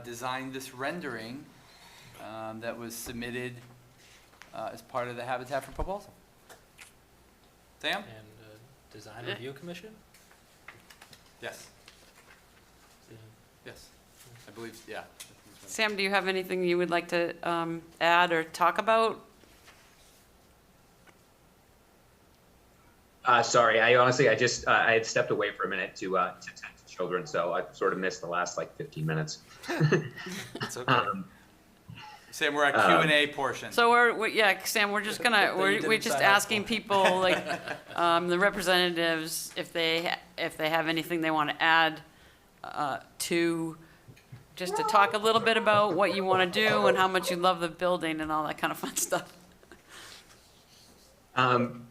designed this rendering that was submitted as part of the Habitat for proposal. Sam? And Design Review Commission? Yes, yes. I believe, yeah. Sam, do you have anything you would like to add or talk about? Sorry, I just I had stepped away for a minute to tend to children, so I sort of missed the last like 15 minutes. It's okay. Sam, we're at Q&A portion. So yeah, Sam, we're just gonna, we're just asking people, like, the representatives, if they have anything they want to add just to talk a little bit about what you want to do and how much you love the building and all that kind of fun stuff.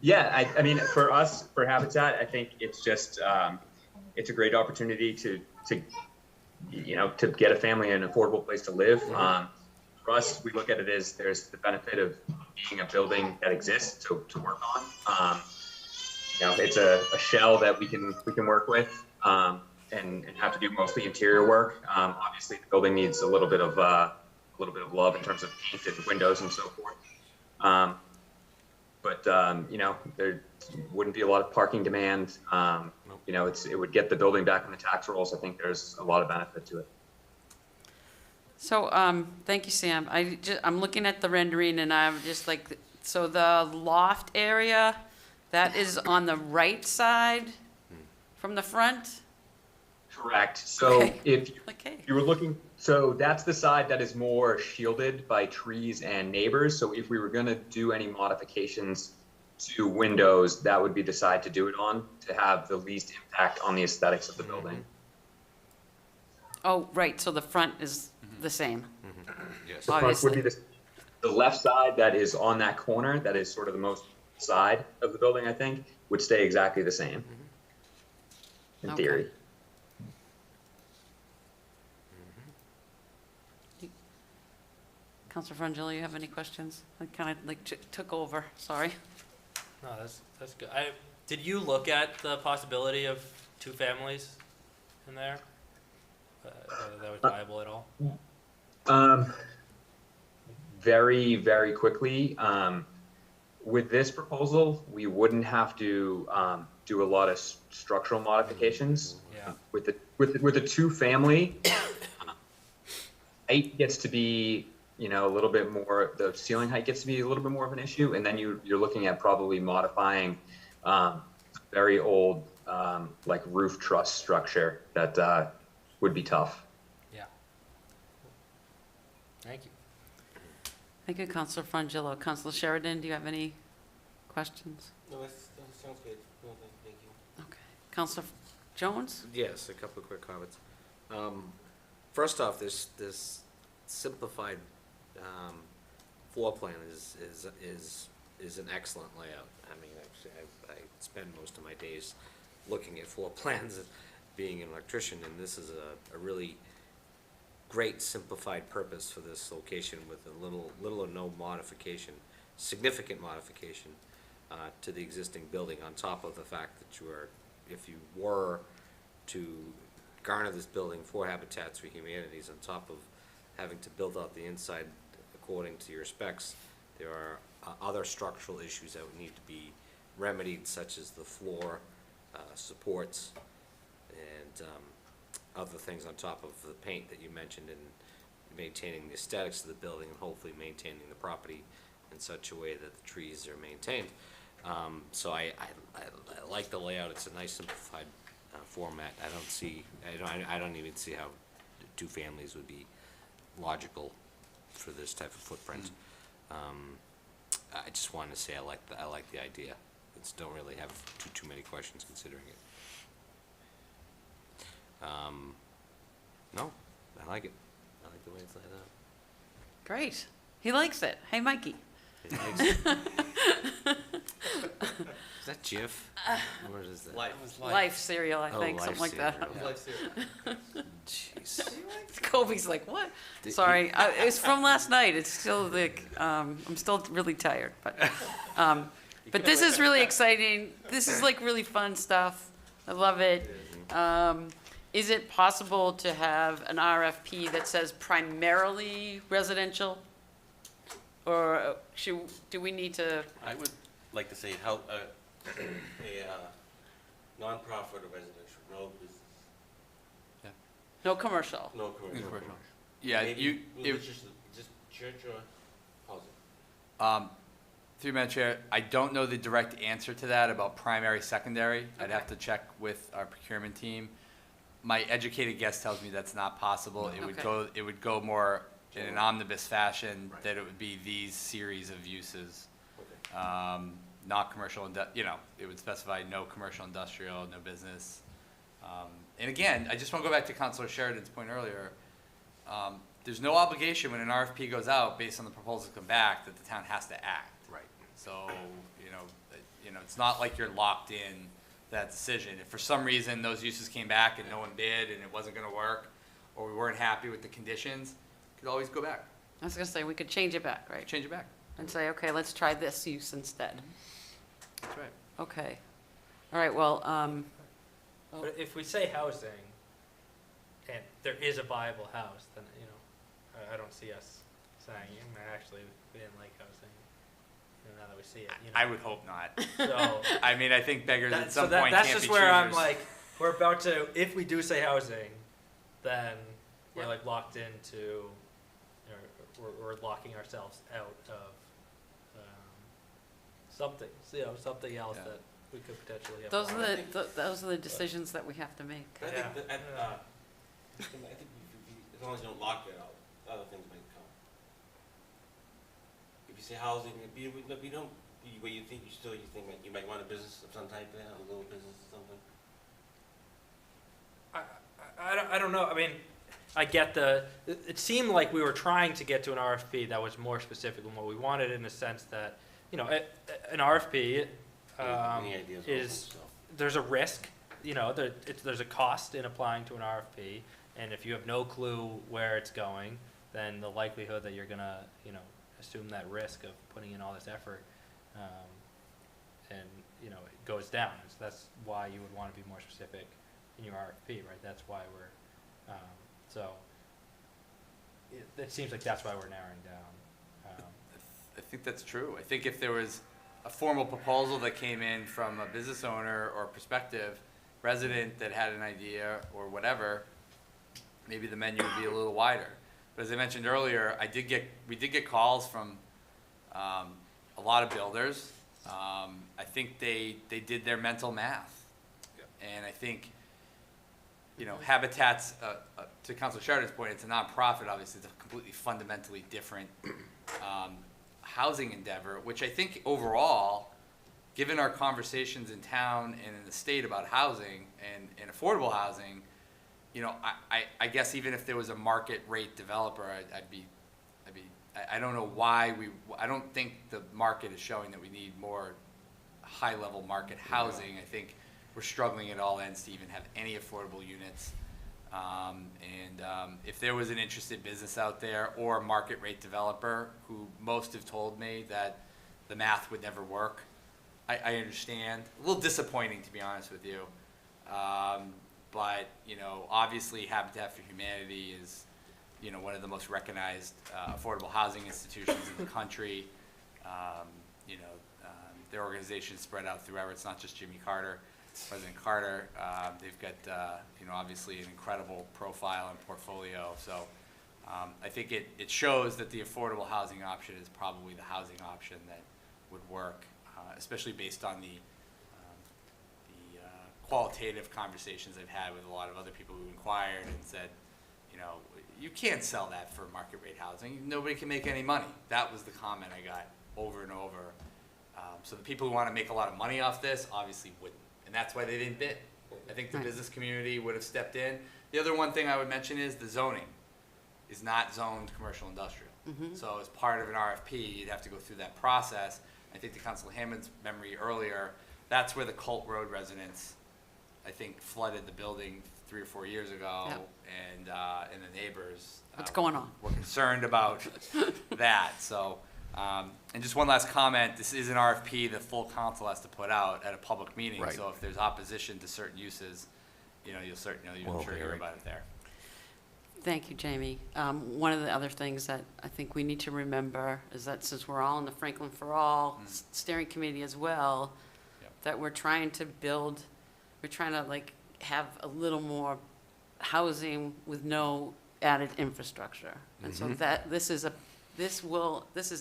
Yeah, I mean, for us, for Habitat, I think it's just it's a great opportunity to get a family an affordable place to live. For us, we look at it as there's the benefit of being a building that exists to work on. It's a shell that we can work with and have to do mostly interior work. Obviously, the building needs a little bit of love in terms of paint and windows and so forth. But there wouldn't be a lot of parking demand. It would get the building back on the tax rolls. I think there's a lot of benefit to it. So, thank you, Sam. I'm looking at the rendering and I'm just like, so the loft area, that is on the right side from the front? Correct. So Okay. if Okay. you were looking, so that's the side that is more shielded by trees and neighbors. So if we were going to do any modifications to windows, that would be the side to do it on to have the least impact on the aesthetics of the building. Oh, right, so the front is the same. Yes. The front would Obviously. be the left side that is on that corner, that is sort of the most side of the building, I think, would stay exactly the same in Okay. theory. Counselor Frangilli, you have any questions? I kind of like took over, sorry. No, that's good. Did you look at the possibility of 2 families in there? Whether that was viable at all? Very, very quickly. With this proposal, we wouldn't have to do a lot of structural modifications. Yeah. With the 2-family, height gets to be a little bit more. The ceiling height gets to be a little bit more of an issue, and then you're looking at probably modifying very old like roof truss structure that would be tough. Yeah. Thank you. Thank you, Counselor Frangillo. Counselor Sheridan, do you have any questions? No, that sounds good. No, thank you. Okay. Counselor Jones? Yes, a couple of quick comments. First off, this simplified floor plan is an excellent layout. I mean, actually, I spend most of my days looking at floor plans, being an electrician, and this is a really great simplified purpose for this location with a little or no modification, significant modification to the existing building, on top of the fact that you are, if you were to garner this building for Habitats for Humanities, on top of having to build out the inside according to your specs, there are other structural issues that would need to be remedied, such as the floor supports and other things on top of the paint that you mentioned, and maintaining the aesthetics of the building and hopefully maintaining the property in such a way that the trees are maintained. So I like the layout. It's a nice simplified format. I don't even see how two families would be logical for this type of footprint. I just wanted to say I like the idea. Just don't really have too many questions considering it. No, I like it. I like the way it's laid out. Great. He likes it. Hey, Mikey. It makes it- Is that Jif? Or is that? Life cereal, I Oh, think, Life something like that. cereal. Jeez. Kobe's like, what? Did Sorry, it's from last night. It's still like, I'm still really tired, but this is really exciting. This is like really fun stuff. I love it. Is it possible to have an RFP that says primarily residential? Or do we need to, I would like to say how, a nonprofit or residential, no business, no commercial? no commercial. Yeah, Maybe it- just church or housing. Through Madam Chair, I don't know the direct answer to that about primary, secondary. I'd have to check with our procurement team. My educated guess tells me that's not possible. Okay. It would go more in an omnibus fashion, that it would be these series of uses. Okay. Not commercial, it would specify no commercial, industrial, no business. And again, I just want to go back to Councilor Sheridan's point earlier. There's no obligation when an RFP goes out based on the proposals come back that the town has to act. Right. So, it's not like you're locked in to that decision. If for some reason those uses came back and no one bid and it wasn't gonna work, or we weren't happy with the conditions, could always go back, I was gonna say, we could change it back, right? change it back. And say, okay, let's try this use instead. That's right. Okay. All right, well, But if we say housing, and there is a viable house, then, I don't see us saying, actually, we didn't like housing, now that we see it, I would hope not. So, I mean, I think beggars at some so point that's can't be just where I'm choosers. like, we're about to, if we do say housing, then we're Yeah. like locked into, we're locking ourselves out of something, something else Yeah. that we could potentially have. those are lost. those are the decisions that we have to make. I Yeah. think, as long as you don't lock it out, other things might come. If you say housing, you don't, where you think like you might want a business of some type there, a little business or something. I don't know. I mean, I get it seemed like we were trying to get to an RFP that was more specific than what we wanted, in the sense that, an RFP Any ideas? is, there's a risk, there's a cost in applying to an RFP, and if you have no clue where it's going, then the likelihood that you're gonna, assume that risk of putting in all this effort, and, it goes down. So that's why you would want to be more specific in your RFP, right? That's why we're, so it seems like that's why we're narrowing down. I think that's true. I think if there was a formal proposal that came in from a business owner or prospective resident that had an idea or whatever, maybe the menu would be a little wider. But as I mentioned earlier, we did get calls from a lot of builders. I think they did their mental math. And I think, Habitat's, to Councilor Sheridan's point, it's a nonprofit, obviously, it's a completely fundamentally different housing endeavor, which I think overall, given our conversations in town and in the state about housing and affordable housing, I guess even if there was a market rate developer, I don't know why I don't think the market is showing that we need more high level market housing. I think we're struggling at all ends to even have any affordable units. If there was an interested business out there or a market rate developer who most have told me that the math would never work, I understand. A little disappointing, to be honest with you. But, you know, obviously Habitat for Humanity is, you know, one of the most recognized affordable housing institutions in the country. You know, their organization is spread out throughout. It's not just Jimmy Carter, President Carter. They've got, you know, obviously an incredible profile and portfolio. So I think it shows that the affordable housing option is probably the housing option that would work, especially based on the qualitative conversations I've had with a lot of other people who inquired and said, you know, you can't sell that for market rate housing. Nobody can make any money. That was the comment I got over and over. So the people who want to make a lot of money off this obviously wouldn't. And that's why they didn't bid. I think the Right. business community would have stepped in. The other one thing I would mention is the zoning is not zoned commercial industrial. So as part of an RFP, you'd have to go through that process. I think to Council Hammond's memory earlier, that's where the Colt Road residents, I think, flooded the building 3 or 4 years ago. Yep. And the neighbors. What's going on? Were concerned about that, so. And just one last comment, this is an RFP that full council has to put out at a public meeting. Right. So if there's opposition to certain uses, you know, I'm sure you'll hear about it there. Thank you, Jamie. One of the other things that I think we need to remember is that since we're all in the Franklin for All steering committee as well, Yep. that we're trying to like have a little more housing with no added infrastructure. And so that, this is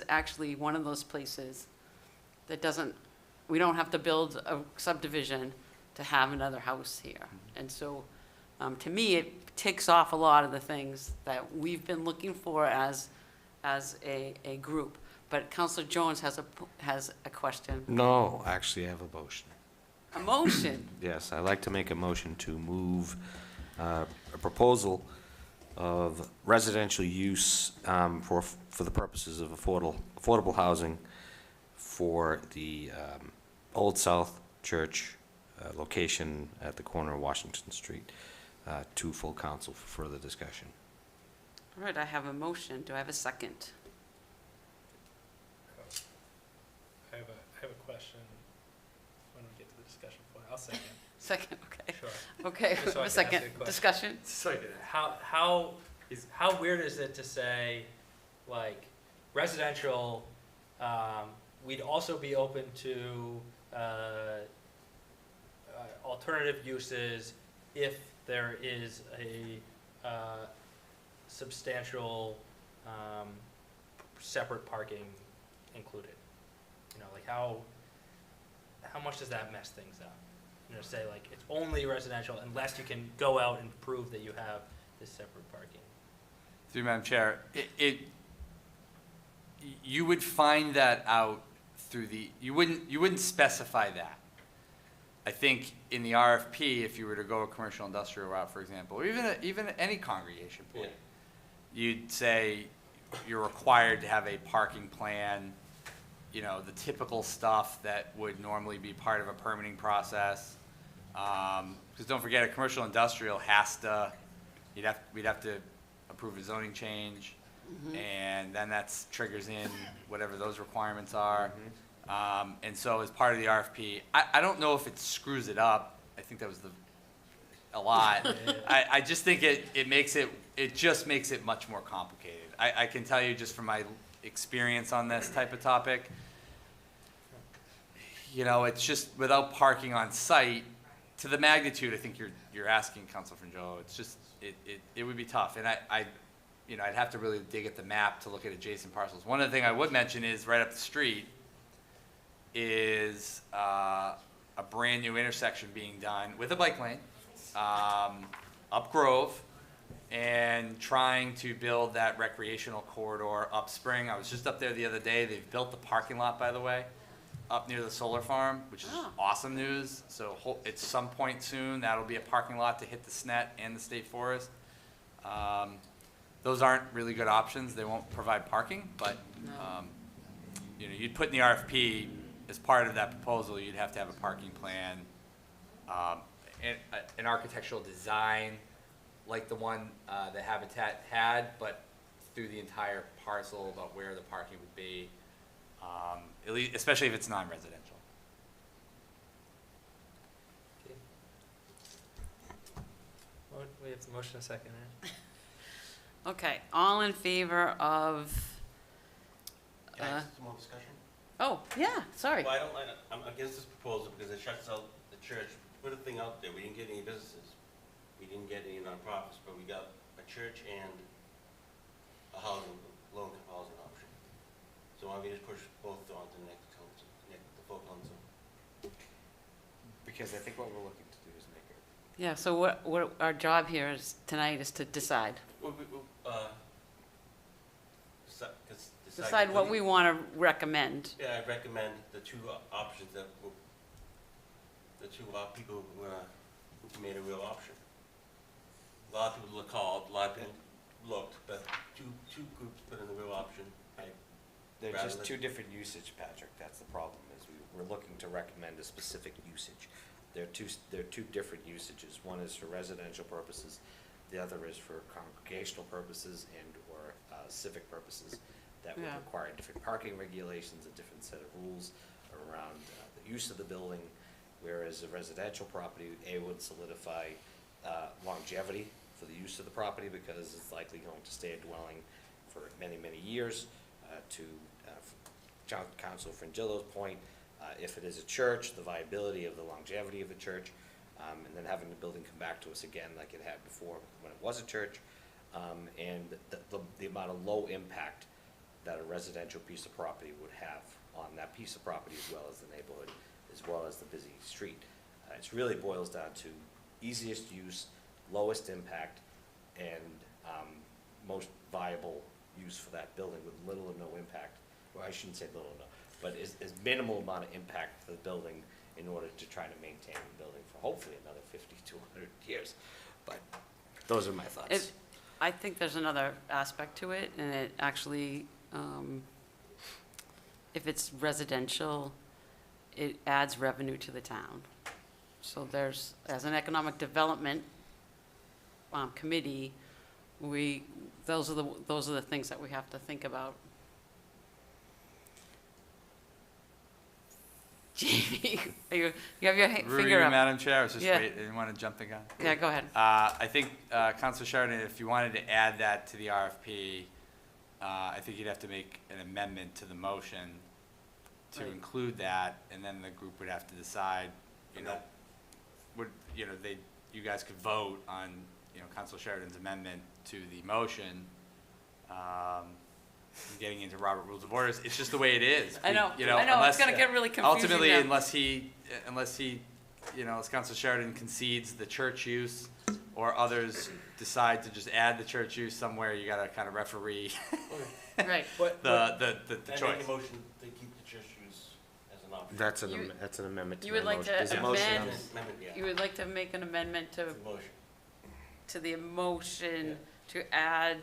actually one of those places that we don't have to build a subdivision to have another house here. And so, to me, it ticks off a lot of the things that we've been looking for as a group. But Counselor Jones has a question. No, actually, I have a motion. A motion. Yes, I'd like to make a motion to move a proposal of residential use for the purposes of affordable housing for the Old South Church location at the corner of Washington Street to full council for further discussion. All right, I have a motion. Do I have a second? I have a question when we get to the discussion point. I'll second. Second, okay. Sure. Okay, Just so I a can ask second. you a question. Discussion? How weird is it to say, like, residential, we'd also be open to alternative uses if there is a substantial separate parking included? You know, like how much does that mess things up? You know, say like it's only residential unless you can go out and prove that you have this separate parking. Through Madam Chair, you would find that out through you wouldn't specify that. I think in the RFP, if you were to go a commercial industrial route, for example, or even any congregation point, you'd say you're required to have a parking plan, you know, the typical stuff that would normally be part of a permitting process. Because don't forget, a commercial industrial we'd have to approve a zoning change, and then that's triggers in whatever those requirements are. And so as part of the RFP, I don't know if it screws it up. I think that was a lot. I just think it just makes it much more complicated. I can tell you just from my experience on this type of topic, you know, it's just without parking on site to the magnitude I think you're asking, Councilor Frangillo, it's just it would be tough. And I'd have to really dig at the map to look at adjacent parcels. One other thing I would mention is right up the street is a brand new intersection being done with a bike lane up Grove, and trying to build that recreational corridor up Spring. I was just up there the other day. They've built the parking lot, by the way, up near the solar farm, which is awesome news. So at some point soon, that'll be a parking lot to hit the SNET and the state forest. Those aren't really good options. They won't provide parking, but you'd put in the RFP as part of that proposal, you'd have to have a parking plan, an architectural design like the one the Habitat had, but through the entire parcel about where the parking would be, at least, especially if it's non-residential. We have the motion a second, right? Okay, all in favor of, Can I have some more discussion? oh, yeah, sorry. Well, I'm against this proposal because it shuts out the church. Put a thing out there, we didn't get any businesses, we didn't get any nonprofits, but we got a church and a housing, low-income housing option. So why don't we just push both on to the next council, the full council? Because I think what we're looking to do is make it. Yeah, so what our job here is, tonight, is to decide. Decide what we want to recommend. Yeah, I recommend the two options that will, the two people who made a real option. A lot of people called, a lot of people looked, but two groups put in the real option. They're Rather just than- two different usage, Patrick, that's the problem, is we're looking to recommend a specific usage. They're two different usages, one is for residential purposes, the other is for congregational purposes and/or civic purposes that would Yeah. require different parking regulations, a different set of rules around the use of the building, whereas a residential property, would solidify longevity for the use of the property because it's likely going to stay a dwelling for many, many years. To Councilor Frangillo's point, if it is a church, the viability of the longevity of the church, and then having the building come back to us again like it had before when it was a church, and the amount of low impact that a residential piece of property would have on that piece of property as well as the neighborhood, as well as the busy street. It really boils down to easiest use, lowest impact, and most viable use for that building with little or no impact. Well, I shouldn't say little or no, but is minimal amount of impact to the building in order to try to maintain the building for hopefully another 50 to 100 years. But those are my thoughts. I think there's another aspect to it, and it actually, if it's residential, it adds revenue to the town. So there's, as an economic development committee, those are the things that we have to think about. Jamie, you have your Rudy, finger up. Madam Chair, I was just Yeah. waiting, I didn't want to jump the gun. Yeah, go ahead. I think, Councilor Sheridan, if you wanted to add that to the RFP, I think you'd have to make an amendment to the motion to Right. include that, and then the group would have to decide, And that- you guys could vote on, Councilor Sheridan's amendment to the motion. Getting into Robert Rules of Orders, it's just the way it is. I know, You know, I know, it's unless- gonna get really confusing Ultimately, now. unless he, as Councilor Sheridan concedes the church use, or others decide to just add the church use somewhere, you gotta kind of referee Right. the I choice. make a motion to keep the church use as an option. That's You- that's an amendment to you my would like motion. to There's a motion on amend- the- Amendment, yeah, You would like to make an amendment to to the motion. the motion to add,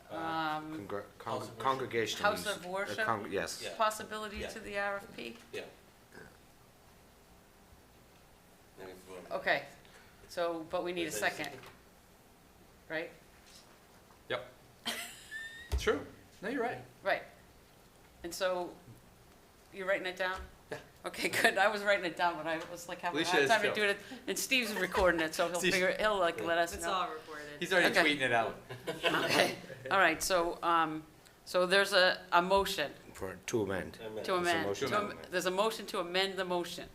House of worship. Congregational House use. of worship? Yes. Yeah. possibility Yeah. to the RFP? Yeah. Then it's voted. Okay, so, but we need a Is there second, right? Yep. True. No, you're right. Right. And so, you're writing it down? Yeah. Okay, good. I was writing it down, but I was like having a Alicia hard is time to too. do it. And Steve's recording it, so he'll like let us It's know. all recorded. He's already Okay. tweeting it out. Okay, all right, so, so there's a motion To amend. to Amendment. amend. motion to To amend. There's a motion to amend the motion.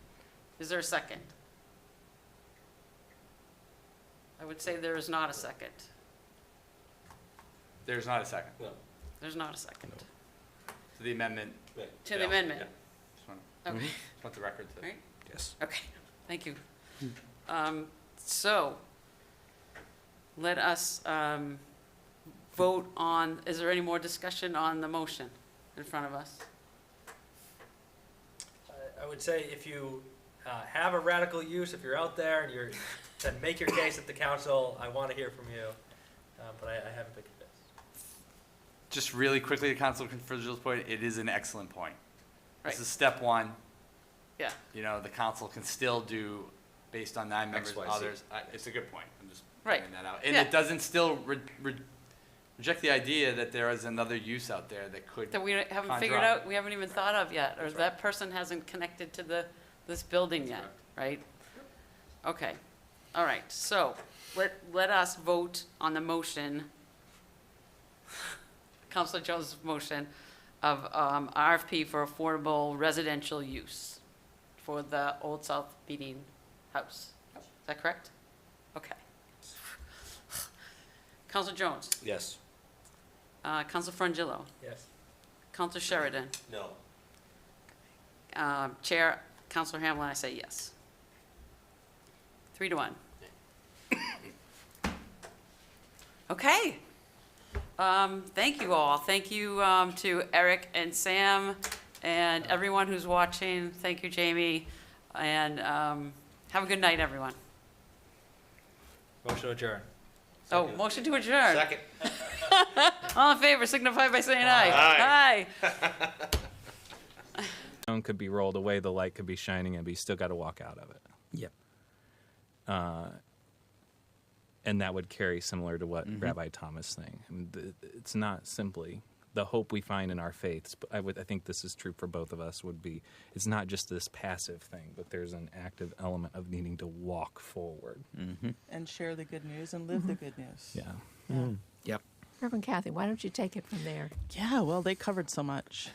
Is there a second? I would say there is not a second. There's not a second No, There's not a second. to the amendment. right. To the Yeah. amendment. Just want, Okay, just want the record to. Right. Yes. okay, thank you. So, let us vote on, is there any more discussion on the motion in front of us? I would say if you have a radical use, if you're out there and then make your case at the council. I want to hear from you, but I haven't been convinced. Just really quickly to Councilor Frangillo's point, it is an excellent point. Right. This is step one. Yeah, The council can still do based on 9 members, XYZ. others. It's a good point. I'm just Right. pointing that out. And Yeah. it doesn't still reject the idea that there is another use out there that could. That we haven't conjure figured up. out, we haven't even thought of yet, or That's right. that person hasn't connected to this building yet, right? Okay, all right, so let us vote on the motion, Counselor Jones' motion of RFP for affordable residential use for the Old South Meeting House. Is that correct? Okay. Counselor Jones, Yes. Counselor Frangillo, Yes. Counselor Sheridan, No. Chair, Counselor Hamlin, I say yes. 3-1. Okay. Thank you all. Thank you to Eric and Sam and everyone who's watching. Thank you, Jamie. And have a good night, everyone. Motion to adjourn. Oh, motion to adjourn. Second. All in favor, signify by saying aye. Aye. Stone could be rolled away, the light could be shining, and you still got to walk out of it. Yep. And that would carry similar to what Rabbi Thomas saying. I mean, it's not simply the hope we find in our faiths, but I think this is true for both of us, would be it's not just this passive thing, but there's an active element of needing to walk forward. And share the good news and live the good news. Yeah. Yeah. Reverend Kathy, why don't you take it from there? Yeah, well, they covered so much.